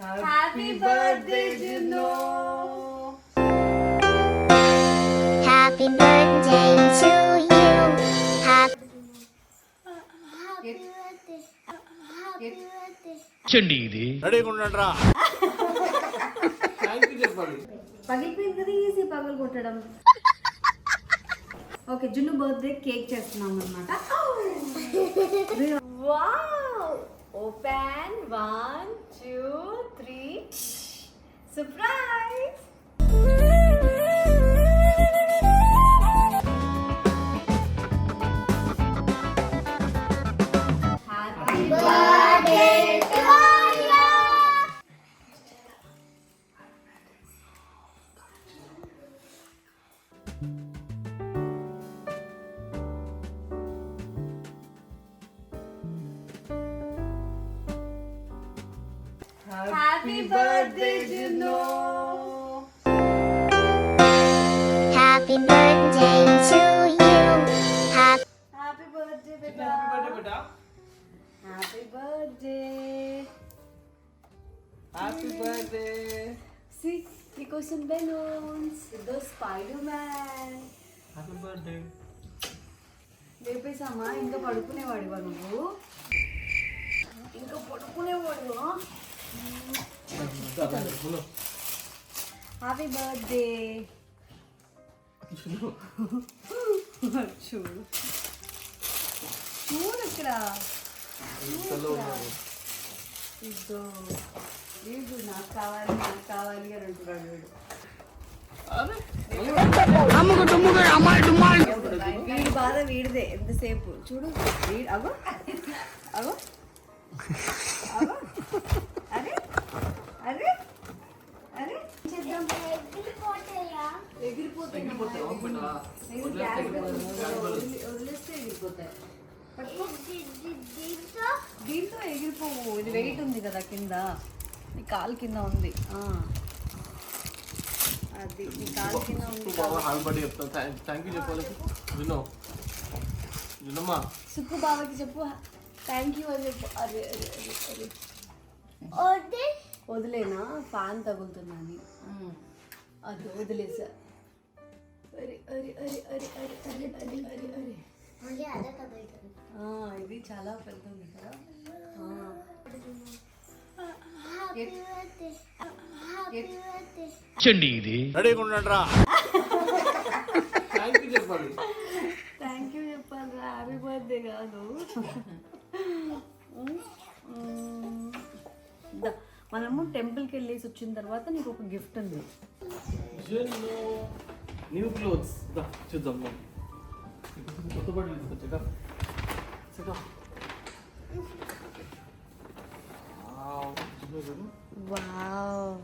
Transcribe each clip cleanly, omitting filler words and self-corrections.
Happy birthday, Juno. Happy birthday to you. Happy birthday. Happy birthday. చండి ఇది రెడీగా ఉండండిరా. పగిలిపోయింది కదా, ఈజీ పగలు కొట్టడం. ఓకే, జున్ను బర్త్డే కేక్ చేస్తున్నాం అనమాట. Wow, open 1 2 3. Surprise. Happy birthday to you. Happy birthday, Juno. Happy birthday to you. Happy birthday, beta. Happy birthday. Happy birthday. See, because some balloons. The Spider-Man. Happy birthday. లేపేసామా? ఇంకా పడుకునేవాడివా నువ్వు? ఇంకా పడుకునేవాడివా? Happy birthday. చూడు చూడు ఇక్కడ. ఇదో వీడు నాకు కావాలి అని అంటున్నాడు వీడు. వీడి బాధ వీడిదే ఎంతసేపు. చూడు వీడు అగో అగో అగో. అరే అరే అరే చేద్దాం. ఎగిరిపోతాయి. వదిలేస్తే ఎగిరిపోతాయి. దీంతో ఎగిరిపోవు. ఇది వెయిట్ ఉంది కదా కింద, నీ కాలు కింద ఉంది. అది నీ కాలు కింద ఉంది. హ్యాపీ బర్త్డే చెప్తాను. థ్యాంక్ యూ చెప్పాలి. జునో జునమ్మా, సుక్కు బాబాకి చెప్పు థ్యాంక్ యూ అని చెప్పు. అరే అరే అరే అరే వదిలేనా? ఫ్యాన్ తగులుతున్నాను. అది వదిలేసా. అరే అరే అరే అరే అరే అరే అరే అరే అరే. ఇది చాలా పెద్ద ఉంది కదా. చండి ఇది రెడీగా ఉండండిరా. థ్యాంక్ యూ చెప్పాలి. థ్యాంక్ యూ చెప్పాలి. హ్యాపీ బర్త్డే కాదు. మనము టెంపుల్కి వెళ్ళేసి వచ్చిన తర్వాత నీకు ఒక గిఫ్ట్ ఉంది. న్యూ క్లోత్స్ చూద్దాం. కొత్త బట్టలు తీసుకొచ్చా. వావ్,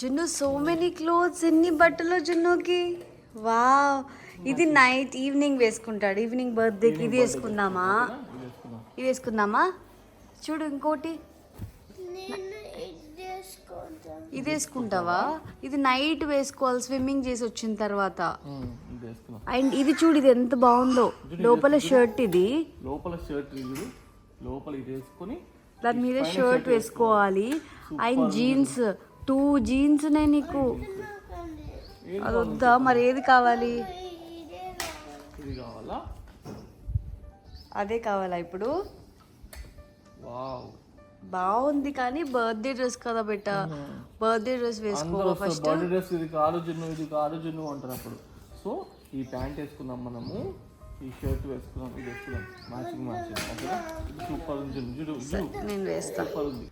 జున్ను సో మెనీ క్లోత్స్. ఎన్ని బట్టలు జున్నుకి. వావ్, ఇది నైట్ ఈవినింగ్ వేసుకుంటాడు. ఈవినింగ్ బర్త్డేకి ఇది వేసుకుందామా? ఇది వేసుకుందామా? చూడు ఇంకోటి. ఇది వేసుకుంటావా? ఇది నైట్ వేసుకోవాలి స్విమ్మింగ్ చేసి వచ్చిన తర్వాత. అండ్ ఇది చూడు, ఇది ఎంత బాగుందో. లోపల షర్ట్, ఇది లోపల షర్ట్, లోపల ఇది వేసుకొని దాని మీద షర్ట్ వేసుకోవాలి. అండ్ జీన్స్, 2 జీన్స్ నీకు. అది వద్దా? మరి ఏది కావాలి? ఇది కావాలా? అదే కావాలా ఇప్పుడు? వావ్, బాగుంది కానీ బర్త్డే డ్రెస్ కదా బెట్ట. బర్త్డే డ్రెస్ వేసుకో ఫస్ట్. బర్త్డే డ్రెస్ ఇది కాదు జున్ను, ఇది కాదు జున్ను అంటారు అప్పుడు. సో ఈ ప్యాంట్ వేసుకుందాం మనము, ఈ షర్ట్ వేసుకుందాం, ఇది వేసుకుందాం. మ్యాచింగ్ సూపర్ ఉంది జున్ను. నేను వేస్తా. సూపర్ ఉంది.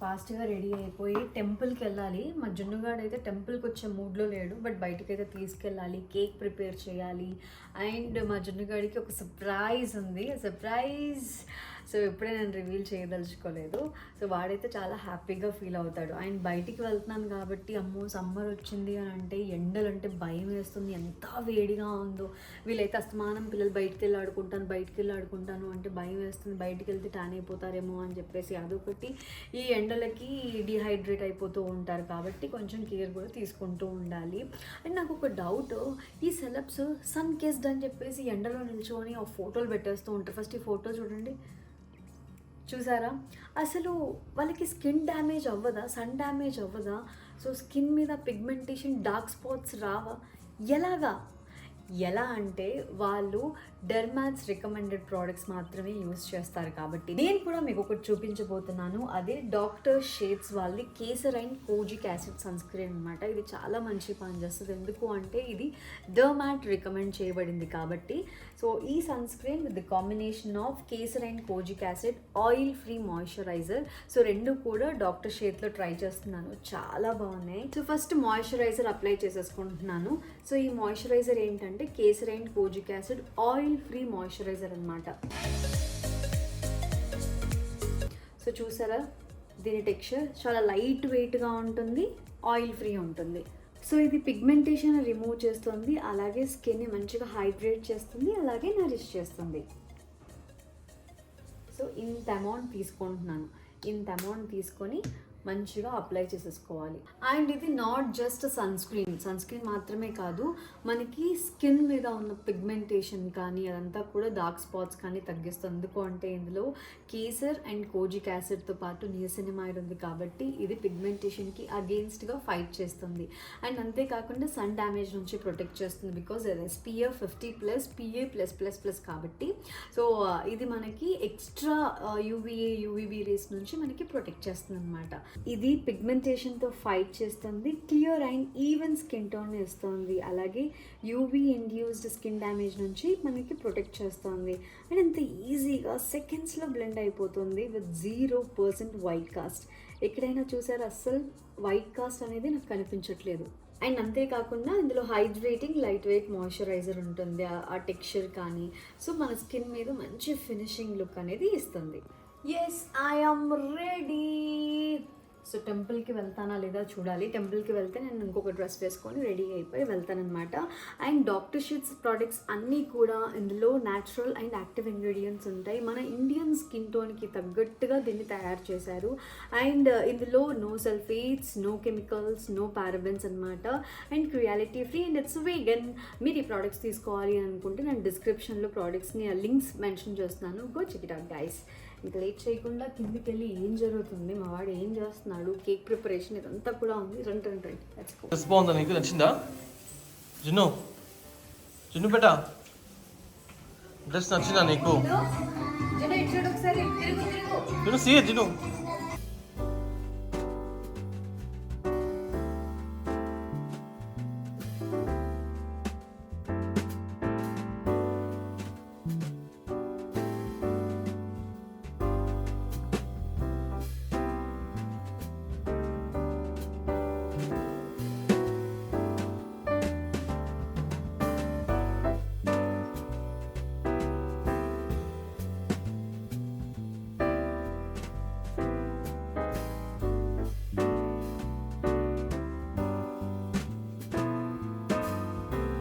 ఫాస్ట్గా రెడీ అయిపోయి టెంపుల్కి వెళ్ళాలి. మా జున్నుగాడు అయితే టెంపుల్కి వచ్చే మూడ్లో లేడు, బట్ బయటకు అయితే తీసుకెళ్ళాలి. కేక్ ప్రిపేర్ చేయాలి. అండ్ మా జున్నుగాడికి ఒక సర్ప్రైజ్ ఉంది. సర్ప్రైజ్ సో ఇప్పుడే నేను రివీల్ చేయదలుచుకోలేదు. సో వాడైతే చాలా హ్యాపీగా ఫీల్ అవుతాడు. అండ్ బయటికి వెళ్తున్నాను కాబట్టి అమ్మో సమ్మర్ వచ్చింది అని అంటే ఎండలు అంటే భయం వేస్తుంది. ఎంత వేడిగా ఉందో. వీళ్ళైతే అస్తమానం పిల్లలు బయటికి వెళ్ళి ఆడుకుంటాను అంటే భయం వేస్తుంది. బయటికి వెళ్తే ట్యాన్ అయిపోతారేమో అని చెప్పేసి అదొకటి. ఈ ఎండలకి డిహైడ్రేట్ అయిపోతూ ఉంటారు కాబట్టి కొంచెం కేర్ కూడా తీసుకుంటూ ఉండాలి. అండ్ నాకు ఒక డౌట్, ఈ సెలబ్స్ సన్ కిస్డ్ అని చెప్పేసి ఎండలో నిల్చొని ఆ ఫోటోలు పెట్టేస్తూ ఉంటారు. ఫస్ట్ ఈ ఫోటో చూడండి, చూసారా? అసలు వాళ్ళకి స్కిన్ డ్యామేజ్ అవ్వదా, సన్ డ్యామేజ్ అవ్వదా? సో స్కిన్ మీద పిగ్మెంటేషన్, డార్క్ స్పాట్స్ రావా? ఎలా అంటే వాళ్ళు డెర్మాట్స్ రికమెండెడ్ ప్రోడక్ట్స్ మాత్రమే యూస్ చేస్తారు. కాబట్టి నేను కూడా మీకు ఒకటి చూపించబోతున్నాను. అదే డాక్టర్ షేడ్స్ వాళ్ళది కేసరైన్ కోజిక్ యాసిడ్ సన్ స్క్రీన్ అనమాట. ఇది చాలా మంచి పని చేస్తుంది. ఎందుకు అంటే ఇది డెర్మాట్ రికమెండ్ చేయబడింది కాబట్టి. సో ఈ sunscreen with the combination of కేసరైన్ kojic acid oil free moisturiser. So రెండు కూడా డాక్టర్ షేడ్లో ట్రై చేస్తున్నాను, చాలా బాగున్నాయి. సో ఫస్ట్ మాయిశ్చరైజర్ అప్లై చేసేసుకుంటున్నాను. సో ఈ మాయిశ్చరైజర్ ఏంటంటే కేసరైన్ kojic acid oil free moisturiser అనమాట. సో చూసారా, దీని టెక్స్చర్ చాలా లైట్ వెయిట్గా ఉంటుంది, ఆయిల్ ఫ్రీ ఉంటుంది. సో ఇది పిగ్మెంటేషన్ రిమూవ్ చేస్తుంది, అలాగే స్కిన్ని మంచిగా హైడ్రేట్ చేస్తుంది, అలాగే నరిష్ చేస్తుంది. సో ఇంత అమౌంట్ తీసుకుంటున్నాను. ఇంత అమౌంట్ తీసుకొని మంచిగా అప్లై చేసేసుకోవాలి. అండ్ ఇది నాట్ జస్ట్ సన్ స్క్రీన్ మాత్రమే కాదు, మనకి స్కిన్ మీద ఉన్న పిగ్మెంటేషన్ కానీ అదంతా కూడా డార్క్ స్పాట్స్ కానీ తగ్గిస్తుంది. ఎందుకు అంటే ఇందులో కేసర్ అండ్ కోజిక్ యాసిడ్తో పాటు నియాసినమైడ్ ఉంది కాబట్టి ఇది పిగ్మెంటేషన్కి అగెయిన్స్ట్గా ఫైట్ చేస్తుంది. అండ్ అంతేకాకుండా సన్ డ్యామేజ్ నుంచి ప్రొటెక్ట్ చేస్తుంది, బికాజ్ SPF 50+ PA+++ కాబట్టి. సో ఇది మనకి ఎక్స్ట్రా UVA UVB రేస్ నుంచి మనకి ప్రొటెక్ట్ చేస్తుంది అనమాట. ఇది పిగ్మెంటేషన్తో ఫైట్ చేస్తుంది, clear and even skin tone ఇస్తుంది, అలాగే UV ఇండ్యూస్డ్ స్కిన్ డ్యామేజ్ నుంచి మనకి ప్రొటెక్ట్ చేస్తుంది. అండ్ అంత ఈజీగా సెకండ్స్లో బ్లెండ్ అయిపోతుంది విత్ 0% వైట్ కాస్ట్. ఎక్కడైనా చూసారు అస్సలు వైట్ కాస్ట్ అనేది నాకు కనిపించట్లేదు. అండ్ అంతేకాకుండా ఇందులో హైడ్రేటింగ్ లైట్ వెయిట్ మాయిశ్చరైజర్ ఉంటుంది, ఆ టెక్స్చర్ కానీ. సో మన స్కిన్ మీద మంచి ఫినిషింగ్ లుక్ అనేది ఇస్తుంది. Yes, I am ready. So టెంపుల్కి వెళ్తానా లేదా చూడాలి. టెంపుల్కి వెళ్తే నేను ఇంకొక డ్రెస్ వేసుకొని రెడీ అయిపోయి వెళ్తానమాట. అండ్ డాక్టర్ షీట్స్ ప్రోడక్ట్స్ అన్నీ కూడా ఇందులో న్యాచురల్ అండ్ యాక్టివ్ ఇంగ్రీడియంట్స్ ఉంటాయి. మన ఇండియన్ స్కిన్ టోన్కి తగ్గట్టుగా దీన్ని తయారు చేశారు. అండ్ ఇందులో no sulphates, no chemicals, no parabens అనమాట. And cruelty free and it's vegan. మీరు ఈ ప్రోడక్ట్స్ తీసుకోవాలి అనుకుంటే నేను డిస్క్రిప్షన్లో ప్రోడక్ట్స్ని లింక్స్ మెన్షన్ చేస్తున్నాను, go check it out guys. ఇంకా లేట్ చేయకుండా కిందికి వెళ్ళి ఏం జరుగుతుంది, మా వాడు ఏం చేస్తున్నాడు, కేక్ ప్రిపరేషన్ ఇదంతా కూడా ఉంది. రండి. డ్రెస్ బాగుందా, నీకు నచ్చిందా? జున్ను బేటా, డ్రెస్ నచ్చిందా నీకు? జున్ను సీ జున్ను.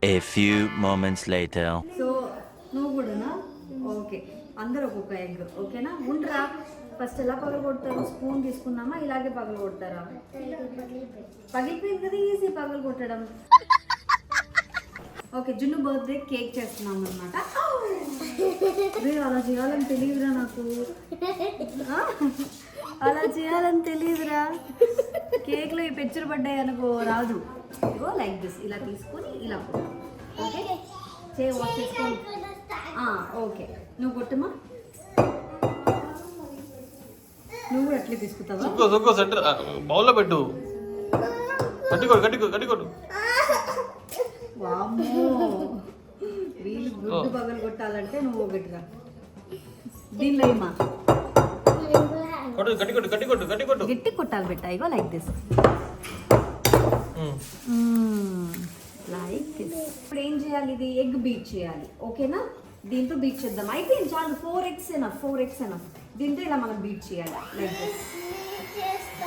A few moments later. So నువ్వు కూడానా? ఓకే, అందరూ ఒక్కొక్క ఎగ్, ఓకేనా? ఉండరా, ఫస్ట్ ఎలా పగలు కొడతారు? స్పూన్ తీసుకుందామా, ఇలాగే పగలు కొడతారా? పగిలిపోయింది కదా, ఈజీ పగలు కొట్టడం. ఓకే, జున్ను బర్త్డే కేక్ చేస్తున్నాం అనమాట. అలా చేయాలని తెలియదురా నాకు, అలా చేయాలని తెలియదురా. కేక్లో ఈ పెచ్చులు పడ్డాయి అనుకో, రాదు. ఇగో లైక్ దిస్, ఇలా తీసుకొని ఇలా కొట్టు. ఓకే, వాష్ చేసుకో. ఓకే, నువ్వు కొట్టమా, నువ్వు కూడా అట్లే తీసుకుంటావా? సెంటర్ బౌల్లో పెట్టు, గట్టికొట్టు. వామ్మో, వీళ్ళు గుడ్డు పగలు కొట్టాలంటే నువ్వు ఒకటిరా. దీనిలో ఏమా గట్టి కొట్టాలి పెట్టా. ఇగో లైక్ దిస్, లైక్ దిస్. ఇప్పుడు ఏం చేయాలి? ఇది ఎగ్ బీట్ చేయాలి, ఓకేనా? దీంతో బీట్ చేద్దాం. అయిపోయింది, చాలు. 4 eggs ఎనఫ్. దీంతో ఇలా మనం బీట్ చేయాలి లైక్ దిస్.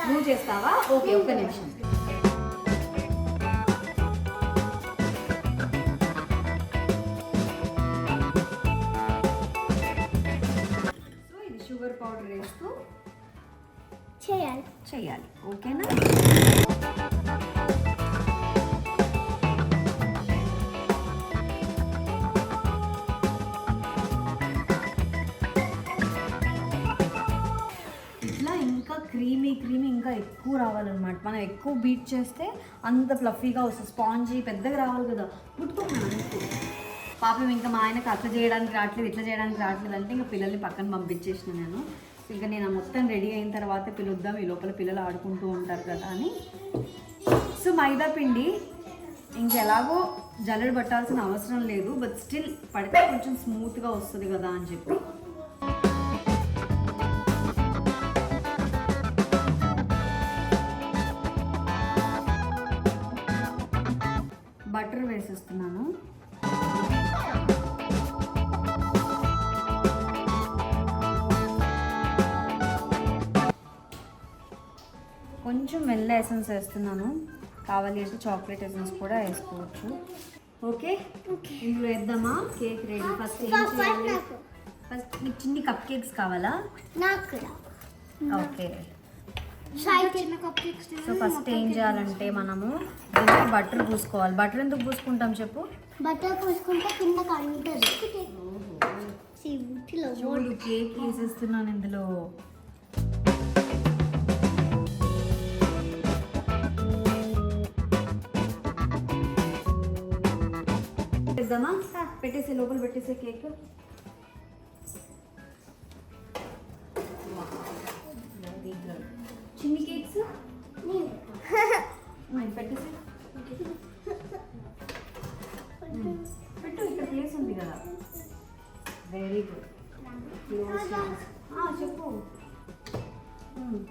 నువ్వు చేస్తావా? ఓకే, ఒక్క నిమిషం. సో ఇది షుగర్ పౌడర్ వేస్తూ చేయాలి. ఓకేనా? ఇట్లా ఇంకా క్రీమీ ఇంకా ఎక్కువ రావాలన్నమాట. మనం ఎక్కువ బీట్ చేస్తే అంత ఫ్లఫీగా వస్తుంది. స్పాంజీ పెద్దగా రావాలి కదా, ముట్టుకోమని పాపం. ఇంకా మా ఆయనకు అట్లా చేయడానికి రావట్లేదు, ఇట్లా చేయడానికి రావట్లేదు అంటే ఇంకా పిల్లల్ని పక్కన పంపించేసిన నేను. ఇంకా నేను మొత్తం రెడీ అయిన తర్వాత పిలుద్దాం, ఈ లోపల పిల్లలు ఆడుకుంటూ ఉంటారు కదా అని. సో మైదా పిండి ఇంకెలాగో జల్లెడ పట్టాల్సిన అవసరం లేదు, బట్ స్టిల్ పడితే కొంచెం స్మూత్గా వస్తుంది కదా అని చెప్పి బటర్ వేసేస్తున్నాను. కొంచెం వెనిలా ఎసెన్స్ వేస్తున్నాను, కావాలి అంటే చాక్లెట్ ఎసెన్స్ కూడా వేసుకోవచ్చు. ఓకే, ఇందులో వేద్దామా? Cake ready. ఫస్ట్ ఏం చేయాలి? ఫస్ట్ మీకు చిన్ని కప్ కేక్స్ కావాలా? ఓకే. సో ఫస్ట్ ఏం చేయాలంటే మనము దీనికి బటర్ పూసుకోవాలి. బటర్ ఎందుకు పూసుకుంటాం చెప్పు? బటర్ పూసుకుంటే కింద కంటుంది. చూడు కేక్ వేసేస్తున్నాను ఇందులో. వేద్దామా? పెట్టేసే, లోపల పెట్టేసే కేక్. చిన్ని కేక్స్ పెట్టేసి పెట్టు, ఇక్కడ ప్లేస్ ఉంది కదా. Very good. చెప్పు,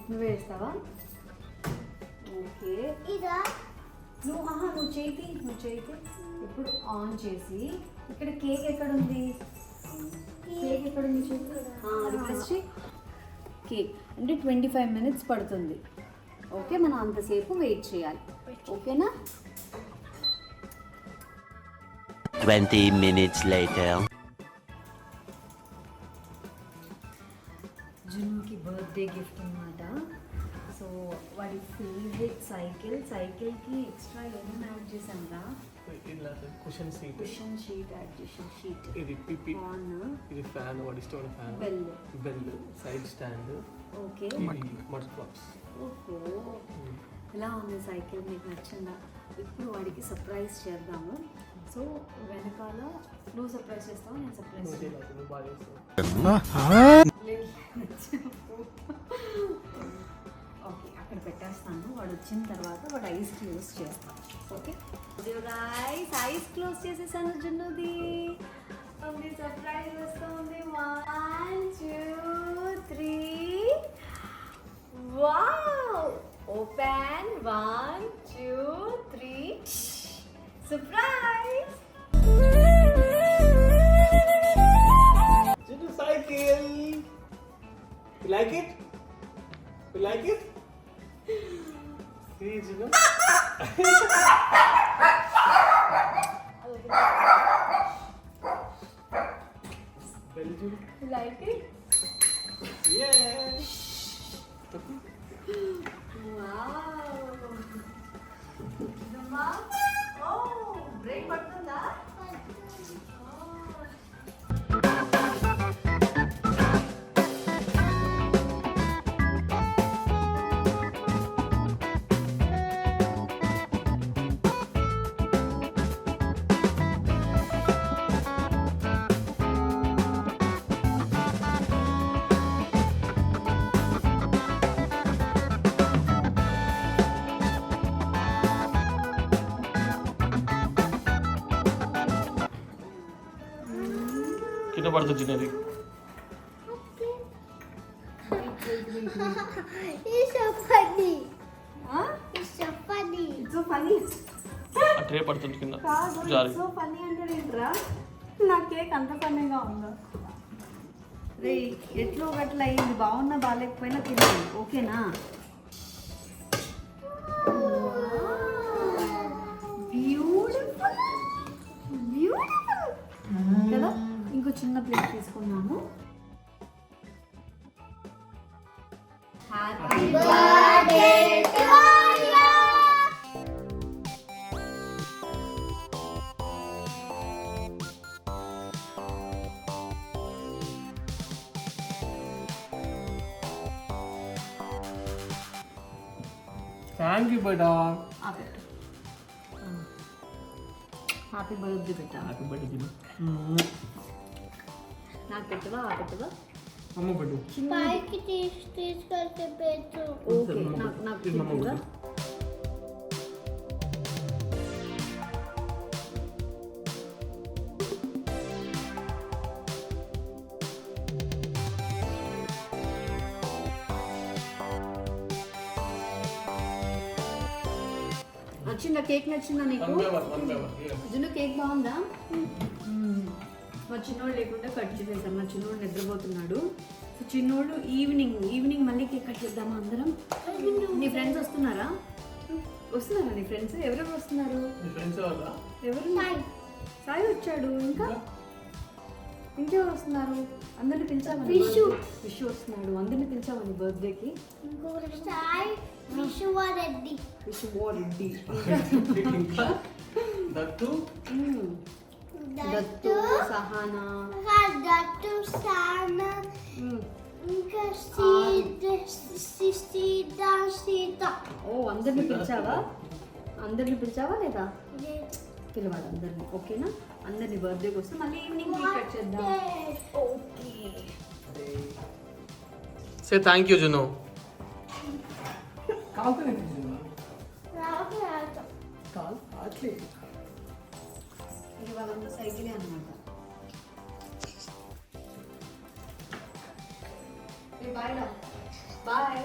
నువ్వే వేస్తావా? ఓకే. నువ్వు చేతి ఇప్పుడు ఆన్ చేసి ఇక్కడ కేక్ ఎక్కడుంది? రిక్వెస్ట్ కేక్ అంటే 25 minutes పడుతుంది. ఓకే, మనం అంతసేపు వెయిట్ చేయాలి. ఓకేనా? 20 minutes later. జున్నుకి బర్త్డే గిఫ్ట్ అన్నమాట. సో వాడి ఫేవరెట్ సైకిల్కి ఎక్స్ట్రా ఏమేమి యాడ్ చేశాను రా? కుషన్ షీట్ యాడ్ చేసాను. షీట్, ఇది పిపి, ఆన్, ఇది ఫ్యాన్, వాడి store fan, bell, side stand, okay, mud claps. ఓహో, ఎలా ఉంది సైకిల్? మీకు నచ్చిందా? ఇప్పుడు వాడికి సర్ప్రైజ్ చేద్దాము. సో వెనకాల నువ్వు సర్ప్రైజ్ చేస్తావు, నేను సర్ప్రైజ్ చేస్తాను. ఓకే, అక్కడ పెట్టేస్తాను. వాడు వచ్చిన తర్వాత వాడు ఐస్ క్లోజ్ చేస్తాను. ఓకే గైస్, ఐస్ క్లోజ్ చేసేసాను జున్నుది. సర్ప్రైజ్ వస్తుంది. 1 2 3. Wow! Open. 1 2 3. Surprise! Junu cycle. You like it? You like it? See, Junu. Bell, Junu. You like it? Yeah. Wow! Duma? Oh, break పడుతుందా? కింద పడుతుంది చిన్నది. So funny. ఆ tray పడుతుంది కింద. కాదు, జారి. సో ఫనీ అంటే ఏంట్రా? నా కేక్ అంత ఫన్నీగా ఉందా? రే, ఎట్లో ఒకట్లా అయింది. బాగున్నా బాగాలేకపోయినా తినాలి. ఓకేనా? బ్యూటిఫుల్ కదా. ఇంకో చిన్న ప్లేట్ తీసుకున్నాము. Happy birthday to you. Thank you beta. Happy birthday పెట్టా. హ్యాపీ బర్త్డే తిను. నాకు పెట్టవా ఆ పెట్టవా? అమ్మ పెట్టు. పైకి తీసుకెళ్తే పెట్టు. ఓకే నాకు ఇది మమ్మ పెట్టు. పెట్టు. నచ్చిందా కేక్? నచ్చిందా నీకు? జున్ను కేక్ బాగుందా? మా చిన్నోడు లేకుండా కట్ చేసేసాం. మా చిన్నోడు నిద్రపోతున్నాడు. సో చిన్నోడు ఈవినింగ్ మళ్ళీ కేక్ కట్ చేద్దామా అందరం? నీ ఫ్రెండ్స్ వస్తున్నారా? వస్తున్నారా నీ ఫ్రెండ్స్? ఎవరెవరు వస్తున్నారు? మీ ఫ్రెండ్స్ ఎవరా? ఎవరు? సాయి వచ్చాడు. ఇంకెవరు వస్తున్నారు? అందరిని పిలిచావా? విషు వస్తున్నాడు. అందరిని పిలిచావా నీ బర్త్డేకి? సాయి విశ్వరెడ్డి. విషువారెడ్డి, ఇంకా దత్తు, దత్తు, సహానా, దత్తు సానా, ఇంకా సీత. ఓ అందరిని పిలిచావా? అందరిని పిలిచావా లేదా? పిలవాలి అందరిని. ఓకేనా? అందరిని బర్త్డేకి వస్తే మళ్ళీ ఈవినింగ్ కేక్ కట్ చేద్దాం. ఓకే. సే థ్యాంక్ యూ జును. ఇది వాళ్ళంతా సైకిలే అనమాట. బాయ్.